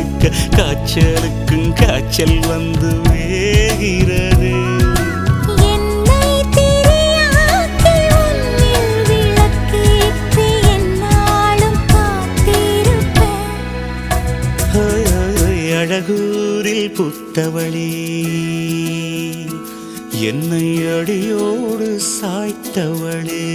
இருக்க காய்ச்சலுக்கும் காய்ச்சல் வந்து வேகிறது. அழகூரில் புத்தவளே என்னை அடியோடு சாய்த்தவளே.